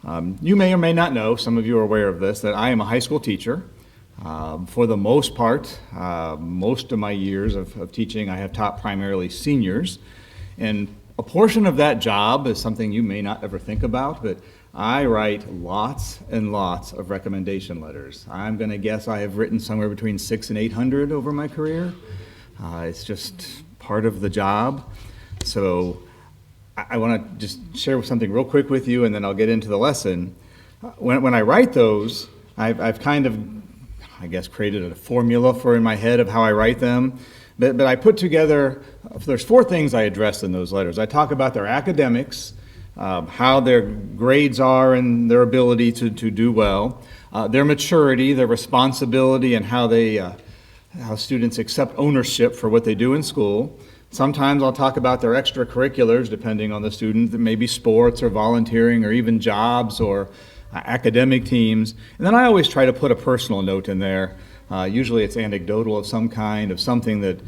You may or may not know, some of you are aware of this, that I am a high school teacher. For the most part, most of my years of teaching, I have taught primarily seniors. And a portion of that job is something you may not ever think about, but I write lots and lots of recommendation letters. I'm going to guess I have written somewhere between 600 and 800 over my career. It's just part of the job. So I want to just share something real quick with you, and then I'll get into the lesson. When I write those, I've kind of, I guess, created a formula for in my head of how I write them. But I put together, there's 4 things I address in those letters. I talk about their academics, how their grades are and their ability to do well, their maturity, their responsibility, and how students accept ownership for what they do in school. Sometimes I'll talk about their extracurriculars, depending on the student, maybe sports or volunteering or even jobs or academic teams. And then I always try to put a personal note in there. Usually it's anecdotal of some kind, of something that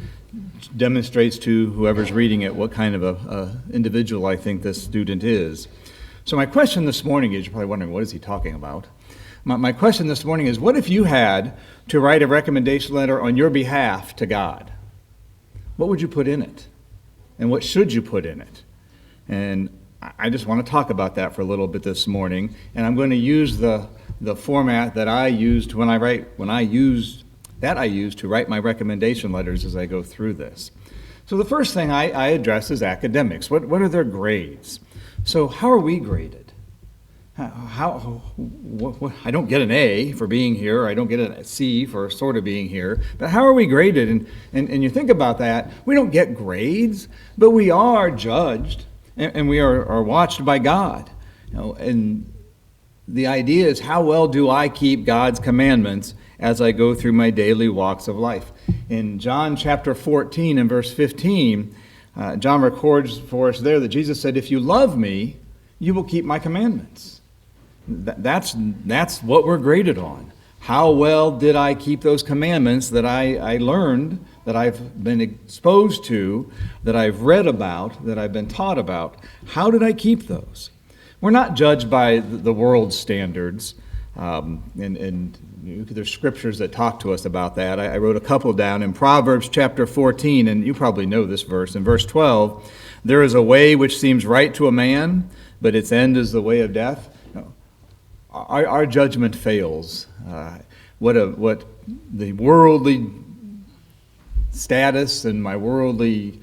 demonstrates to whoever's reading it what kind of a individual I think this student is. So my question this morning is, you're probably wondering, what is he talking about? My question this morning is, what if you had to write a recommendation letter on your behalf to God? What would you put in it? And what should you put in it? And I just want to talk about that for a little bit this morning. And I'm going to use the format that I used to write my recommendation letters as I go through this. So the first thing I address is academics. What are their grades? So how are we graded? I don't get an A for being here. I don't get a C for sort of being here. But how are we graded? And you think about that. We don't get grades, but we are judged, and we are watched by God. And the idea is, how well do I keep God's commandments as I go through my daily walks of life? In John chapter 14 and verse 15, John records for us there that Jesus said, "If you love me, you will keep my commandments." That's what we're graded on. How well did I keep those commandments that I learned, that I've been exposed to, that I've read about, that I've been taught about? How did I keep those? We're not judged by the world's standards, and there's scriptures that talk to us about that. I wrote a couple down in Proverbs chapter 14, and you probably know this verse. In verse 12, "There is a way which seems right to a man, but its end is the way of death." Our judgment fails. What the worldly status and my worldly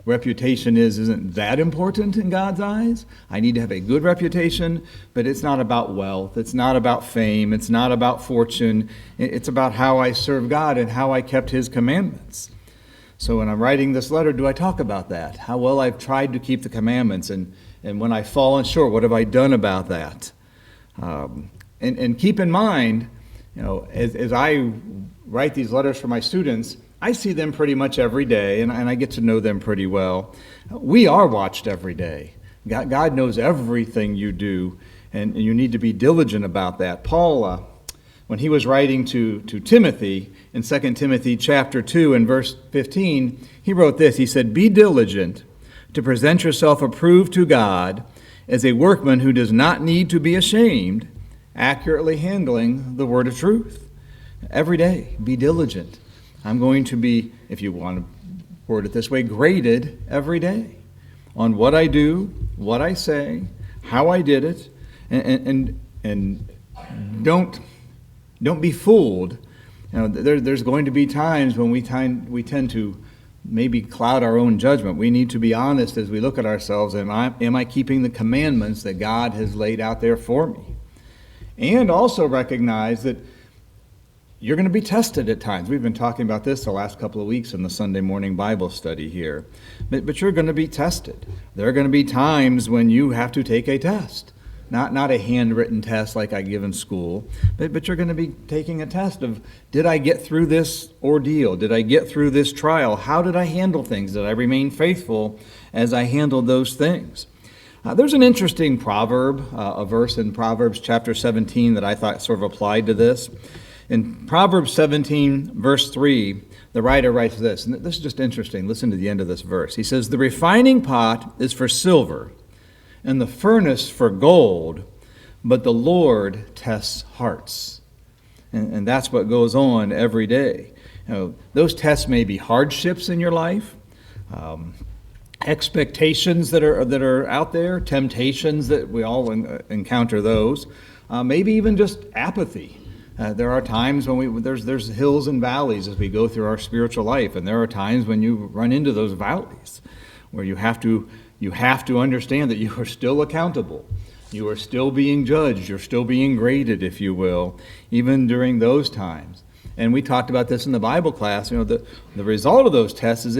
reputation isn't that important in God's eyes. I need to have a good reputation, but it's not about wealth. It's not about fame. It's not about fortune. It's about how I serve God and how I kept His commandments. So when I'm writing this letter, do I talk about that? How well I've tried to keep the commandments, and when I've fallen short, what have I done about that? And keep in mind, as I write these letters for my students, I see them pretty much every day, and I get to know them pretty well. We are watched every day. God knows everything you do, and you need to be diligent about that. Paul, when he was writing to Timothy in 2 Timothy chapter 2 and verse 15, he wrote this. He said, "Be diligent to present yourself approved to God as a workman who does not need to be ashamed, accurately handling the word of truth." Every day, be diligent. I'm going to be, if you want to word it this way, graded every day on what I do, what I say, how I did it, and don't be fooled. There's going to be times when we tend to maybe cloud our own judgment. We need to be honest as we look at ourselves. Am I keeping the commandments that God has laid out there for me? And also recognize that you're going to be tested at times. We've been talking about this the last couple of weeks in the Sunday morning Bible study here. But you're going to be tested. There are going to be times when you have to take a test. Not a handwritten test like I give in school, but you're going to be taking a test of, did I get through this ordeal? Did I get through this trial? How did I handle things? Did I remain faithful as I handled those things? There's an interesting proverb, a verse in Proverbs chapter 17 that I thought sort of applied to this. In Proverbs 17, verse 3, the writer writes this, and this is just interesting. Listen to the end of this verse. He says, "The refining pot is for silver, and the furnace for gold, but the Lord tests hearts. And that's what goes on every day. Those tests may be hardships in your life, expectations that are out there, temptations that we all encounter those, maybe even just apathy. There are times when there's hills and valleys as we go through our spiritual life, and there are times when you run into those valleys where you have to understand that you are still accountable. You are still being judged. You're still being graded, if you will, even during those times. And we talked about this in the Bible class. The result of those tests is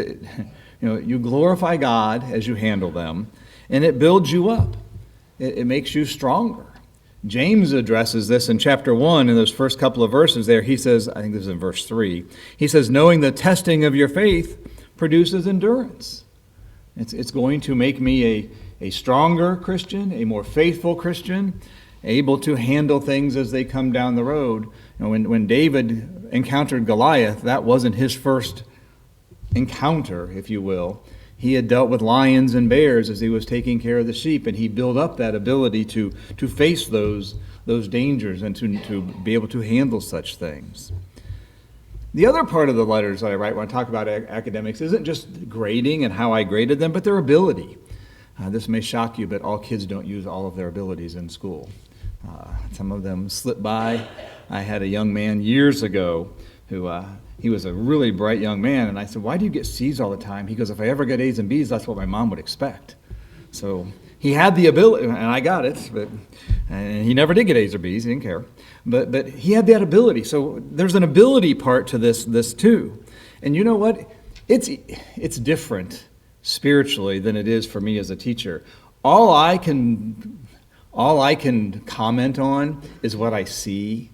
you glorify God as you handle them, and it builds you up. It makes you stronger. James addresses this in chapter 1, in those first couple of verses there. He says, I think this is in verse 3, he says, knowing the testing of your faith produces endurance. It's going to make me a stronger Christian, a more faithful Christian, able to handle things as they come down the road. When David encountered Goliath, that wasn't his first encounter, if you will. He had dealt with lions and bears as he was taking care of the sheep, and he built up that ability to face those dangers and to be able to handle such things. The other part of the letters that I write when I talk about academics isn't just grading and how I graded them, but their ability. This may shock you, but all kids don't use all of their abilities in school. Some of them slip by. I had a young man years ago who he was a really bright young man, and I said, why do you get C's all the time? He goes, if I ever get A's and B's, that's what my mom would expect. So he had the ability, and I got it, and he never did get A's or B's, he didn't care. But he had that ability. So there's an ability part to this too. And you know what? It's different spiritually than it is for me as a teacher. All I can comment on is what I see,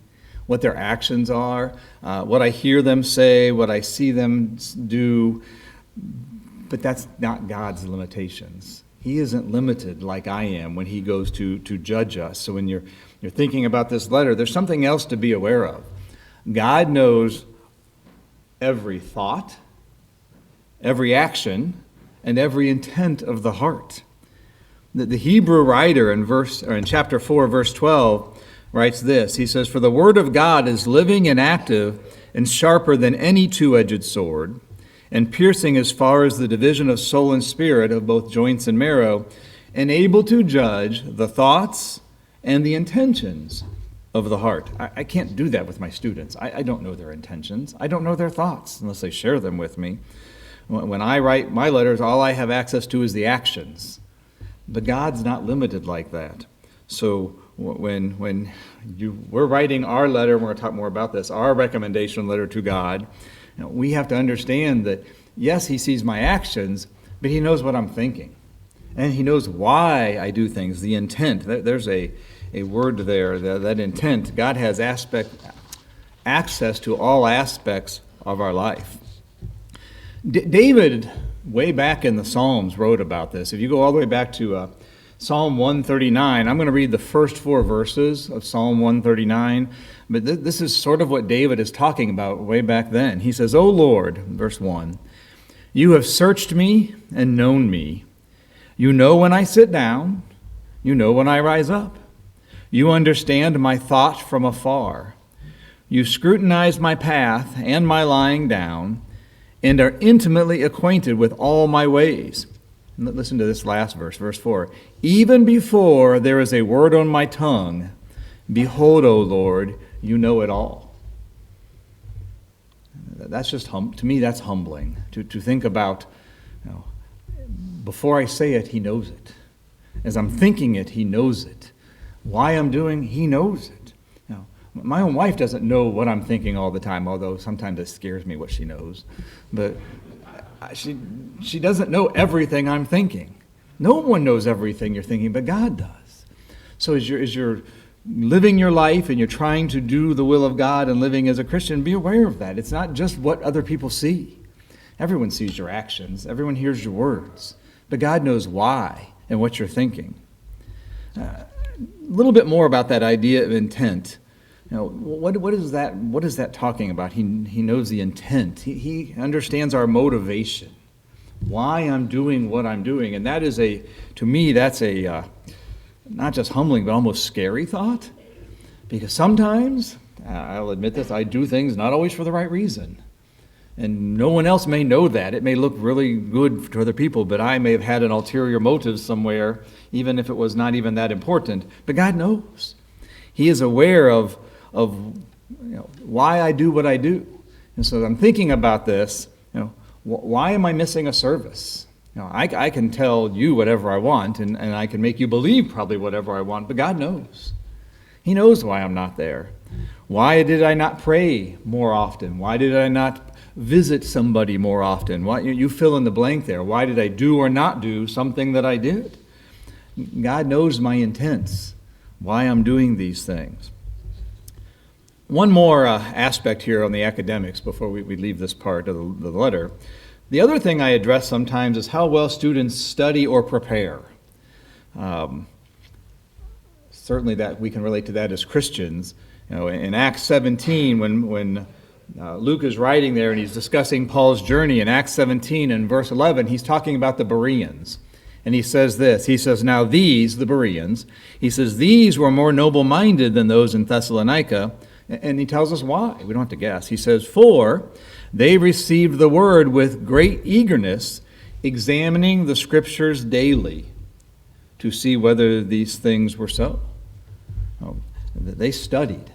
what their actions are, what I hear them say, what I see them do. But that's not God's limitations. He isn't limited like I am when he goes to judge us. So when you're thinking about this letter, there's something else to be aware of. God knows every thought, every action, and every intent of the heart. The Hebrew writer in chapter 4, verse 12, writes this. He says, for the word of God is living and active and sharper than any two-edged sword, and piercing as far as the division of soul and spirit, of both joints and marrow, and able to judge the thoughts and the intentions of the heart. I can't do that with my students. I don't know their intentions. I don't know their thoughts unless they share them with me. When I write my letters, all I have access to is the actions. But God's not limited like that. So when we're writing our letter, and we're going to talk more about this, our recommendation letter to God, we have to understand that, yes, he sees my actions, but he knows what I'm thinking. And he knows why I do things, the intent. There's a word there, that intent. God has access to all aspects of our life. David, way back in the Psalms, wrote about this. If you go all the way back to Psalm 139, I'm going to read the first 4 verses of Psalm 139, but this is sort of what David is talking about way back then. He says, O Lord, verse 1, you have searched me and known me. You know when I sit down, you know when I rise up. You understand my thought from afar. You scrutinize my path and my lying down, and are intimately acquainted with all my ways. And listen to this last verse, verse 4. Even before there is a word on my tongue, behold, O Lord, you know it all. That's just, to me, that's humbling, to think about, before I say it, he knows it. As I'm thinking it, he knows it. Why I'm doing, he knows it. My own wife doesn't know what I'm thinking all the time, although sometimes it scares me what she knows. But she doesn't know everything I'm thinking. No one knows everything you're thinking, but God does. So as you're living your life and you're trying to do the will of God and living as a Christian, be aware of that. It's not just what other people see. Everyone sees your actions. Everyone hears your words. But God knows why and what you're thinking. A little bit more about that idea of intent. What is that talking about? He knows the intent. He understands our motivation. why I'm doing what I'm doing. And that is to me, that's a not just humbling, but almost scary thought. Because sometimes, I'll admit this, I do things not always for the right reason. And no one else may know that. It may look really good to other people, but I may have had an ulterior motive somewhere, even if it was not even that important. But God knows. He is aware of why I do what I do. And so I'm thinking about this, why am I missing a service? I can tell you whatever I want, and I can make you believe probably whatever I want, but God knows. He knows why I'm not there. Why did I not pray more often? Why did I not visit somebody more often? Why, you fill in the blank there. Why did I do or not do something that I did? God knows my intents, why I'm doing these things. One more aspect here on the academics before we leave this part of the letter. The other thing I address sometimes is how well students study or prepare. Certainly that we can relate to that as Christians. In Acts 17, when Luke is writing there and he's discussing Paul's journey in Acts 17 and verse 11, he's talking about the Bereans. And he says this, he says, now these, the Bereans, he says, these were more noble-minded than those in Thessalonica. And he tells us why. We don't have to guess. He says, for they received the word with great eagerness, examining the scriptures daily to see whether these things were so. They studied.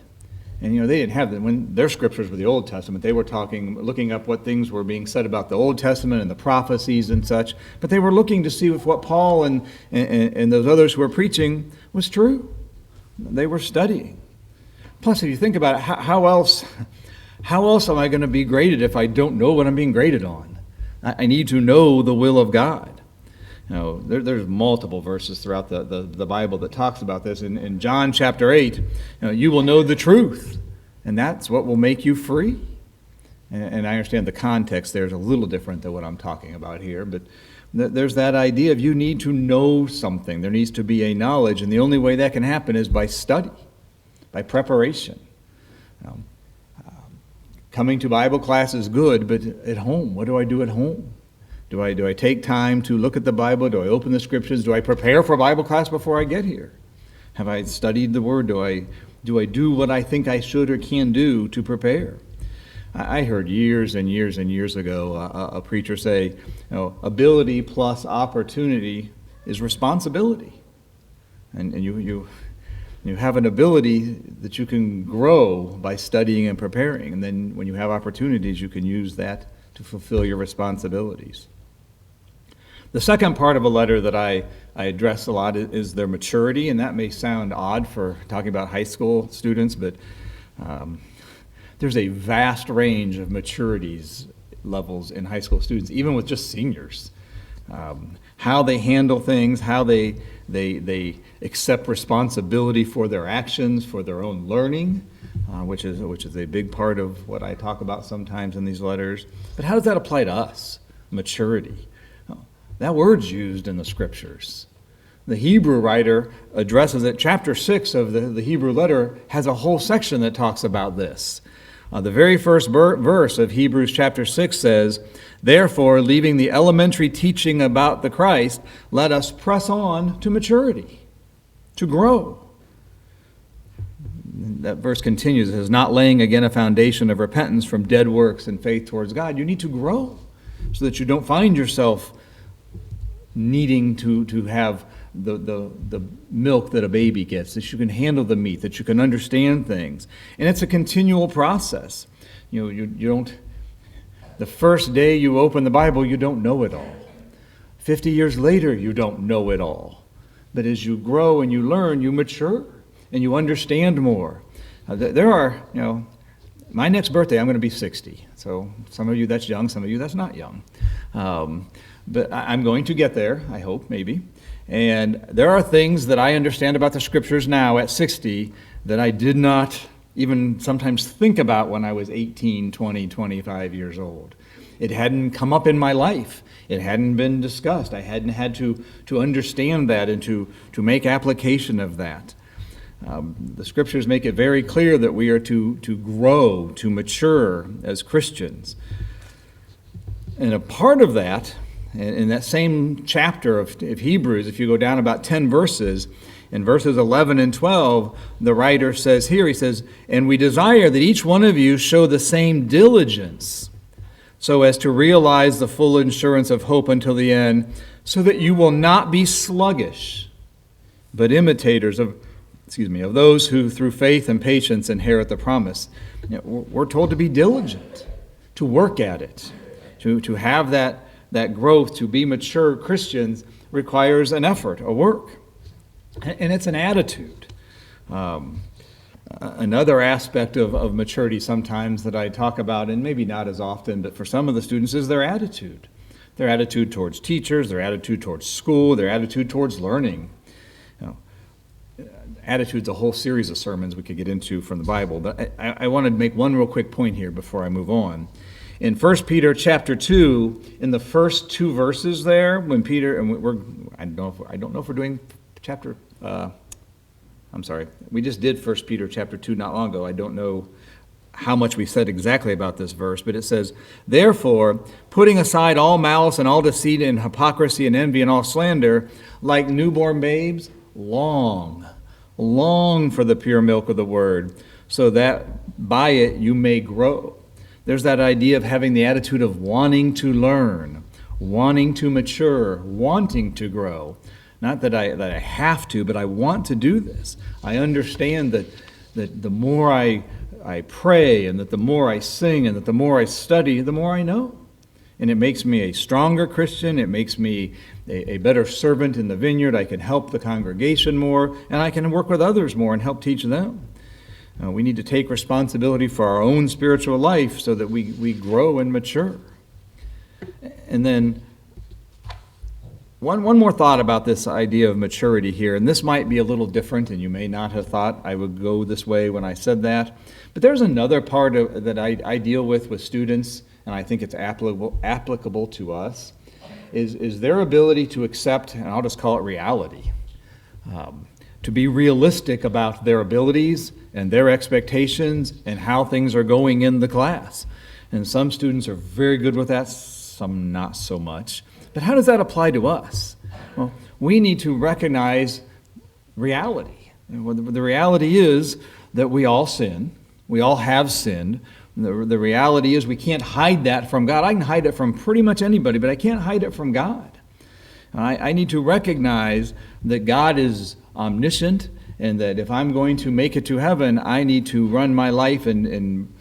And they didn't have them. When their scriptures were the Old Testament, they were looking up what things were being said about the Old Testament and the prophecies and such. But they were looking to see if what Paul and those others who were preaching was true. They were studying. Plus, if you think about it, how else am I going to be graded if I don't know what I'm being graded on? I need to know the will of God. There's multiple verses throughout the Bible that talks about this. In John chapter 8, you will know the truth, and that's what will make you free. And I understand the context there is a little different than what I'm talking about here, but there's that idea of you need to know something. There needs to be a knowledge, and the only way that can happen is by study, by preparation. Coming to Bible class is good, but at home, what do I do at home? Do I take time to look at the Bible? Do I open the scriptures? Do I prepare for Bible class before I get here? Have I studied the Word? Do I do what I think I should or can do to prepare? I heard years and years and years ago a preacher say, ability plus opportunity is responsibility. And you have an ability that you can grow by studying and preparing. And then when you have opportunities, you can use that to fulfill your responsibilities. The second part of a letter that I address a lot is their maturity, and that may sound odd for talking about high school students, but there's a vast range of maturities levels in high school students, even with just seniors. How they handle things, how they accept responsibility for their actions, for their own learning, which is a big part of what I talk about sometimes in these letters. But how does that apply to us? Maturity. That word's used in the scriptures. The Hebrew writer addresses it. Chapter 6 of the Hebrew letter has a whole section that talks about this. The very first verse of Hebrews chapter 6 says, therefore, leaving the elementary teaching about the Christ, let us press on to maturity, to grow. That verse continues, it says, not laying again a foundation of repentance from dead works and faith towards God. You need to grow so that you don't find yourself needing to have the milk that a baby gets, that you can handle the meat, that you can understand things. And it's a continual process. You don't, the first day you open the Bible, you don't know it all. 50 years later, you don't know it all. But as you grow and you learn, you mature and you understand more. There are, my next birthday, I'm going to be 60. So some of you that's young, some of you that's not young. But I'm going to get there, I hope, maybe. And there are things that I understand about the scriptures now at 60 that I did not even sometimes think about when I was 18, 20, 25 years old. It hadn't come up in my life. It hadn't been discussed. I hadn't had to understand that and to make application of that. The scriptures make it very clear that we are to grow, to mature as Christians. And a part of that In that same chapter of Hebrews, if you go down about 10 verses, in verses 11 and 12, the writer says here, he says, "And we desire that each one of you show the same diligence, so as to realize the full assurance of hope until the end, so that you will not be sluggish, but imitators of those who through faith and patience inherit the promise." We're told to be diligent, to work at it, to have that growth, to be mature Christians requires an effort, a work. And it's an attitude. Another aspect of maturity sometimes that I talk about, and maybe not as often, but for some of the students, is their attitude. Their attitude towards teachers, their attitude towards school, their attitude towards learning. Attitude's a whole series of sermons we could get into from the Bible, but I want to make one real quick point here before I move on. In 1 Peter chapter 2, in the first 2 verses there, when Peter, and I don't know if we're doing chapter, we just did 1 Peter chapter 2 not long ago. I don't know how much we said exactly about this verse, but it says, "Therefore, putting aside all malice and all deceit and hypocrisy and envy and all slander, like newborn babes, long for the pure milk of the word, so that by it you may grow." There's that idea of having the attitude of wanting to learn, wanting to mature, wanting to grow. Not that I have to, but I want to do this. I understand that the more I pray, and that the more I sing, and that the more I study, the more I know. And it makes me a stronger Christian. It makes me a better servant in the vineyard. I can help the congregation more, and I can work with others more and help teach them. We need to take responsibility for our own spiritual life so that we grow and mature. And then one more thought about this idea of maturity here, and this might be a little different, and you may not have thought I would go this way when I said that, but there's another part that I deal with students, and I think it's applicable to us, is their ability to accept, and I'll just call it reality, to be realistic about their abilities and their expectations and how things are going in the class. And some students are very good with that, some not so much. But how does that apply to us? Well, we need to recognize reality. The reality is that we all sin. We all have sinned. The reality is we can't hide that from God. I can hide it from pretty much anybody, but I can't hide it from God. I need to recognize that God is omniscient, and that if I'm going to make it to heaven, I need to run my life and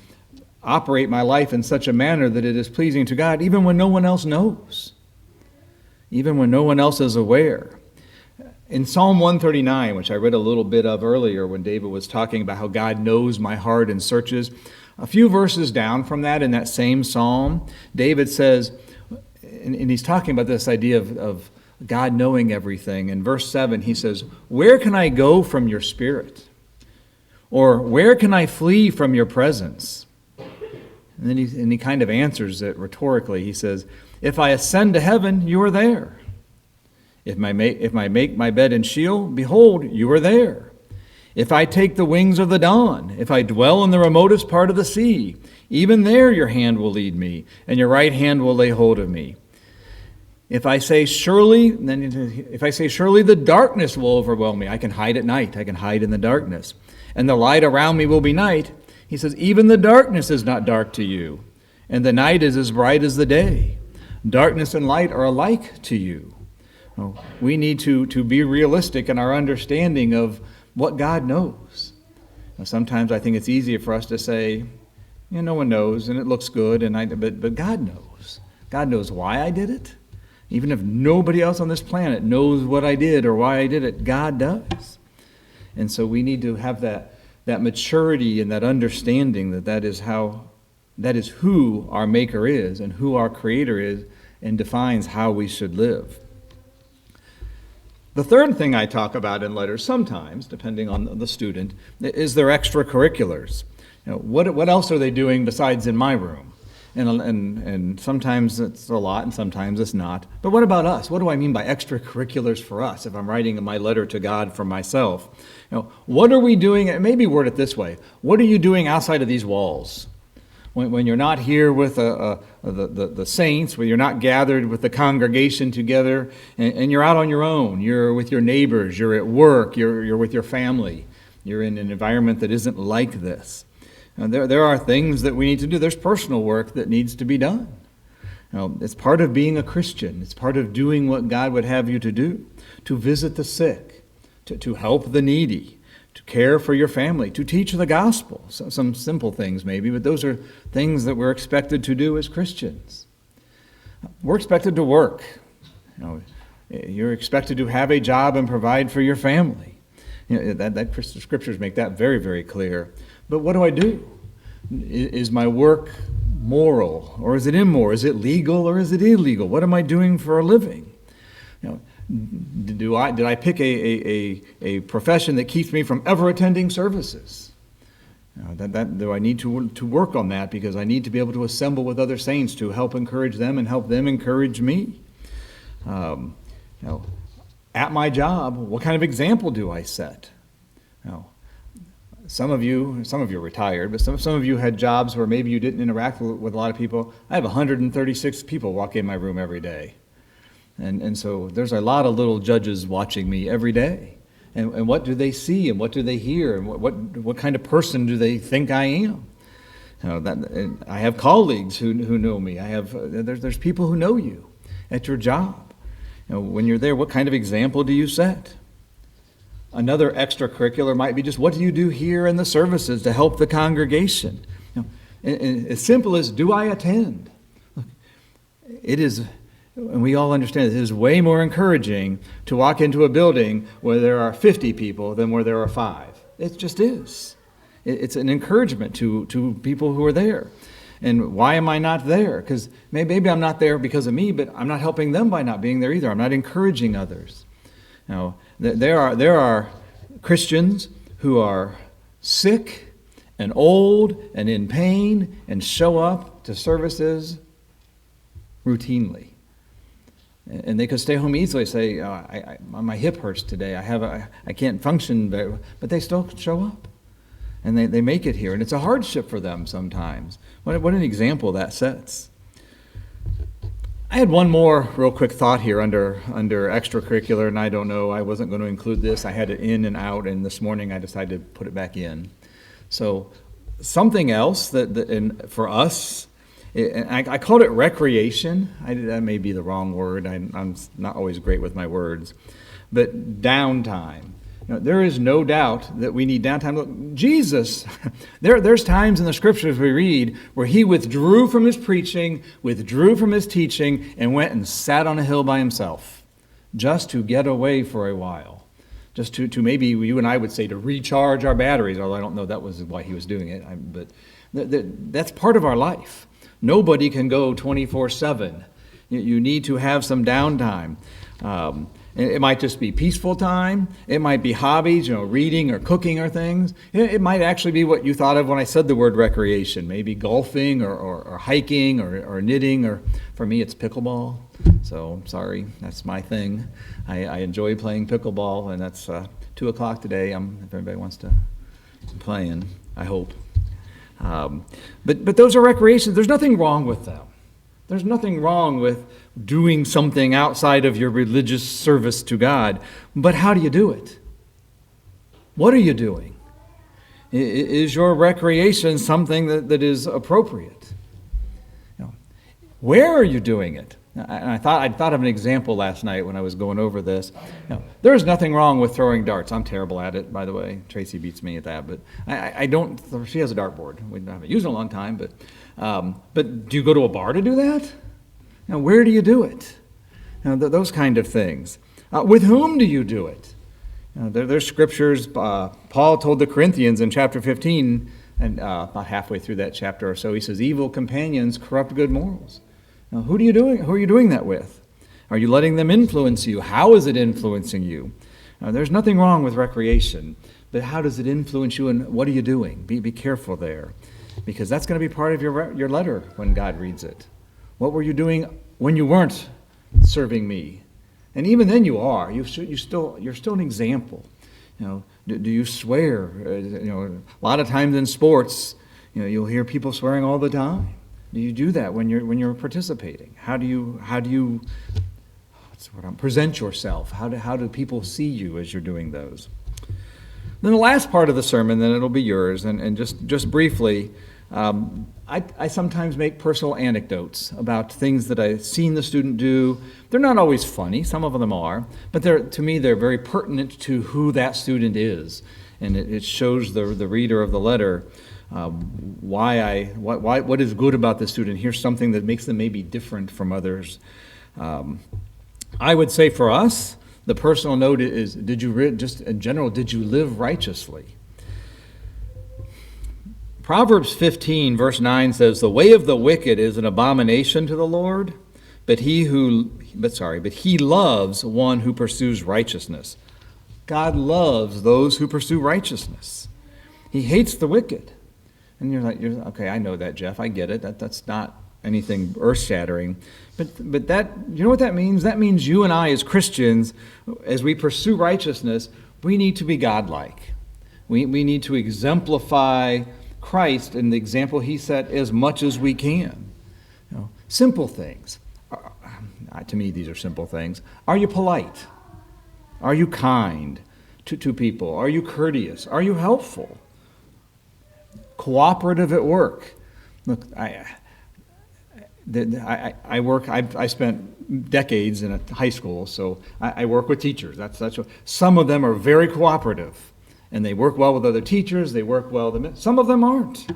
operate my life in such a manner that it is pleasing to God, even when no one else knows, even when no one else is aware. In Psalm 139, which I read a little bit of earlier when David was talking about how God knows my heart and searches, a few verses down from that in that same psalm, David says, and he's talking about this idea of God knowing everything. In verse 7, he says, "Where can I go from your spirit? Or where can I flee from your presence?" And then he kind of answers it rhetorically. He says, "If I ascend to heaven, you are there. If I make my bed in Sheol, behold, you are there. If I take the wings of the dawn, if I dwell in the remotest part of the sea, even there your hand will lead me, and your right hand will lay hold of me. If I say surely the darkness will overwhelm me," I can hide at night, I can hide in the darkness, "and the light around me will be night," he says, "even the darkness is not dark to you, and the night is as bright as the day. Darkness and light are alike to you." We need to be realistic in our understanding of what God knows. Sometimes I think it's easier for us to say, no one knows, and it looks good, but God knows. God knows why I did it. Even if nobody else on this planet knows what I did or why I did it, God does. And so we need to have that maturity and that understanding that is who our Maker is and who our Creator is, and defines how we should live. The third thing I talk about in letters sometimes, depending on the student, is their extracurriculars. What else are they doing besides in my room? And sometimes it's a lot and sometimes it's not. But what about us? What do I mean by extracurriculars for us if I'm writing my letter to God for myself? What are we doing? Maybe word it this way. What are you doing outside of these walls? when you're not here with the saints, when you're not gathered with the congregation together, and you're out on your own, you're with your neighbors, you're at work, you're with your family, you're in an environment that isn't like this. There are things that we need to do. There's personal work that needs to be done. It's part of being a Christian. It's part of doing what God would have you to do, to visit the sick, to help the needy, to care for your family, to teach the gospel. So, some simple things maybe, but those are things that we're expected to do as Christians. We're expected to work. You're expected to have a job and provide for your family. That scriptures make that very, very clear. But what do I do? Is my work moral, or is it immoral? Is it legal, or is it illegal? What am I doing for a living? Did I pick a profession that keeps me from ever attending services? Do I need to work on that, because I need to be able to assemble with other saints to help encourage them and help them encourage me? At my job, what kind of example do I set? Some of you are retired, but some of you had jobs where maybe you didn't interact with a lot of people. I have 136 people walk in my room every day. And so there's a lot of little judges watching me every day. And what do they see, and what do they hear, and what kind of person do they think I am? I have colleagues who know me. There's people who know you at your job. When you're there, what kind of example do you set? Another extracurricular might be just, what do you do here in the services to help the congregation? As simple as, do I attend? Look, it is, and we all understand it is way more encouraging to walk into a building where there are 50 people than where there are 5. It just is. It's an encouragement to people who are there. And why am I not there? Because maybe I'm not there because of me, but I'm not helping them by not being there either. I'm not encouraging others. There are Christians who are sick and old and in pain and show up to services routinely. And they could stay home easily, say, my hip hurts today, I can't function, but they still show up. And they make it here. And it's a hardship for them sometimes. What an example that sets. I had one more real quick thought here under extracurricular, and I don't know, I wasn't going to include this. I had it in and out, and this morning I decided to put it back in. So something else that for us, I called it recreation. That may be the wrong word. I'm not always great with my words. But downtime. There is no doubt that we need downtime. Look, Jesus, there's times in the scriptures we read where he withdrew from his preaching, withdrew from his teaching, and went and sat on a hill by himself just to get away for a while. Just to maybe you and I would say to recharge our batteries, although I don't know that was why he was doing it. But that's part of our life. Nobody can go 24/7. You need to have some downtime. It might just be peaceful time. It might be hobbies, reading or cooking or things. It might actually be what you thought of when I said the word recreation, maybe golfing or hiking or knitting, or for me it's pickleball. So sorry, that's my thing. I enjoy playing pickleball, and that's 2 o'clock today. If anybody wants to play in, I hope. But those are recreations. There's nothing wrong with them. There's nothing wrong with doing something outside of your religious service to God. But how do you do it? What are you doing? Is your recreation something that is appropriate? Where are you doing it? And I thought of an example last night when I was going over this. There is nothing wrong with throwing darts. I'm terrible at it, by the way. Tracy beats me at that, but I don't. She has a dartboard. We haven't used it in a long time, but do you go to a bar to do that? Where do you do it? Those kind of things. With whom do you do it? There's scriptures. Paul told the Corinthians in chapter 15, and about halfway through that chapter or so, he says, "Evil companions corrupt good morals." Now, who are you doing that with? Are you letting them influence you? How is it influencing you? There's nothing wrong with recreation, but how does it influence you, and what are you doing? Be careful there, because that's going to be part of your letter when God reads it. What were you doing when you weren't serving me? And even then you are. You're still an example. Do you swear? A lot of times in sports, You'll hear people swearing all the time. Do you do that when you're participating? How do you present yourself? How do people see you as you're doing those? Then the last part of the sermon, then it'll be yours, and just briefly, I sometimes make personal anecdotes about things that I've seen the student do. They're not always funny, some of them are, but to me they're very pertinent to who that student is, and it shows the reader of the letter what is good about the student. Here's something that makes them maybe different from others. I would say for us, the personal note is, just in general, did you live righteously? Proverbs 15, verse 9 says, "The way of the wicked is an abomination to the Lord, but he loves one who pursues righteousness." God loves those who pursue righteousness. He hates the wicked. And you're okay, I know that, Jeff. I get it. That's not anything earth-shattering. But that, you know what that means? That means you and I as Christians, as we pursue righteousness, we need to be God-like. We need to exemplify Christ and the example he set as much as we can. Simple things. To me, these are simple things. Are you polite? Are you kind to people? Are you courteous? Are you helpful? Cooperative at work. Look, I spent decades in a high school, so I work with teachers. That's what, some of them are very cooperative, and they work well with other teachers. They work well. Some of them aren't,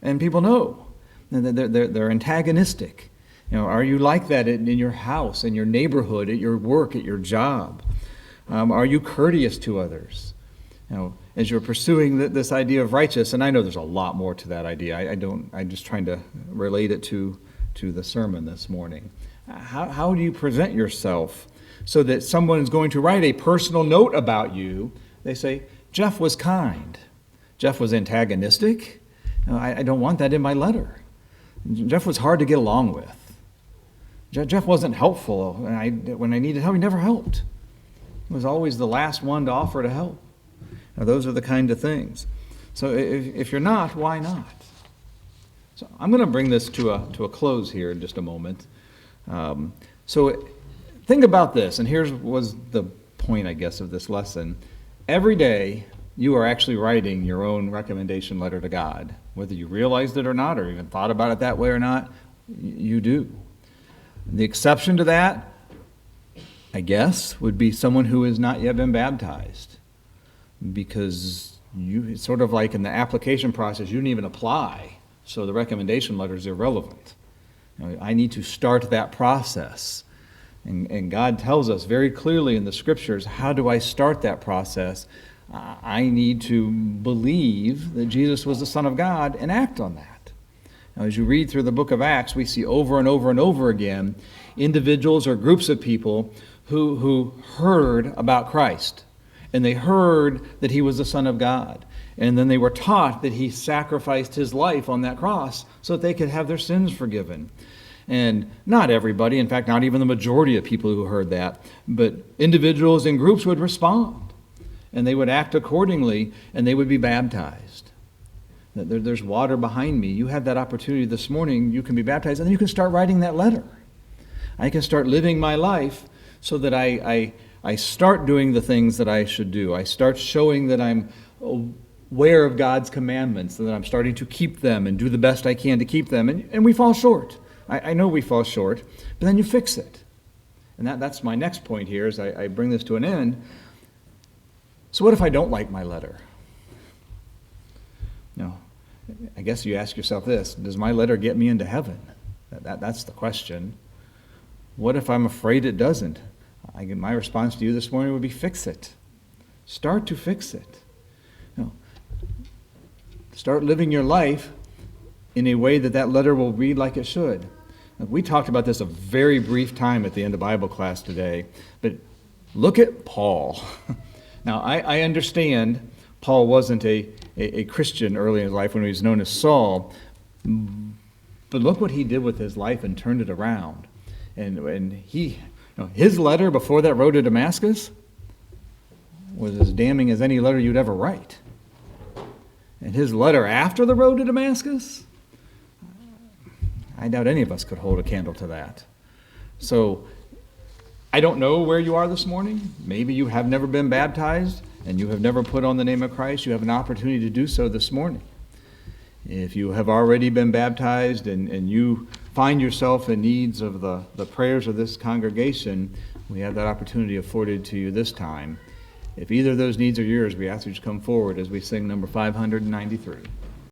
and people know. They're antagonistic. Are you like that in your house, in your neighborhood, at your work, at your job? Are you courteous to others? As you're pursuing this idea of righteous, and I know there's a lot more to that idea. I'm just trying to relate it to the sermon this morning. How do you present yourself so that someone is going to write a personal note about you? They say, Jeff was kind. Jeff was antagonistic. I don't want that in my letter. Jeff was hard to get along with. Jeff wasn't helpful. When I needed help, he never helped. He was always the last one to offer to help. Now, those are the kind of things. So if you're not, why not? So I'm going to bring this to a close here in just a moment. So think about this, and here was the point, I guess, of this lesson. Every day, you are actually writing your own recommendation letter to God. Whether you realized it or not, or even thought about it that way or not, you do. The exception to that, I guess, would be someone who has not yet been baptized. Because it's sort of like in the application process, you didn't even apply, so the recommendation letter is irrelevant. I need to start that process. And God tells us very clearly in the Scriptures, how do I start that process? I need to believe that Jesus was the Son of God and act on that. Now, as you read through the book of Acts, we see over and over and over again individuals or groups of people who heard about Christ. And they heard that he was the Son of God. And then they were taught that he sacrificed his life on that cross so that they could have their sins forgiven. And not everybody, in fact, not even the majority of people who heard that, but individuals and groups would respond. And they would act accordingly, and they would be baptized. There's water behind me. You have that opportunity this morning. You can be baptized, and then you can start writing that letter. I can start living my life so that I start doing the things that I should do. I start showing that I'm aware of God's commandments, and that I'm starting to keep them and do the best I can to keep them. And we fall short. I know we fall short, but then you fix it. And that's my next point here as I bring this to an end. So what if I don't like my letter? I guess you ask yourself this: does my letter get me into heaven? That's the question. What if I'm afraid it doesn't? My response to you this morning would be fix it. Start to fix it. Start living your life in a way that letter will read like it should. We talked about this a very brief time at the end of Bible class today, but look at Paul. Now, I understand Paul wasn't a Christian early in his life when he was known as Saul, but look what he did with his life and turned it around. And his letter before that road to Damascus was as damning as any letter you'd ever write. And his letter after the road to Damascus, I doubt any of us could hold a candle to that. So I don't know where you are this morning. Maybe you have never been baptized and you have never put on the name of Christ. You have an opportunity to do so this morning. If you have already been baptized and you find yourself in needs of the prayers of this congregation, we have that opportunity afforded to you this time. If either of those needs are yours, we ask you to come forward as we sing number 593.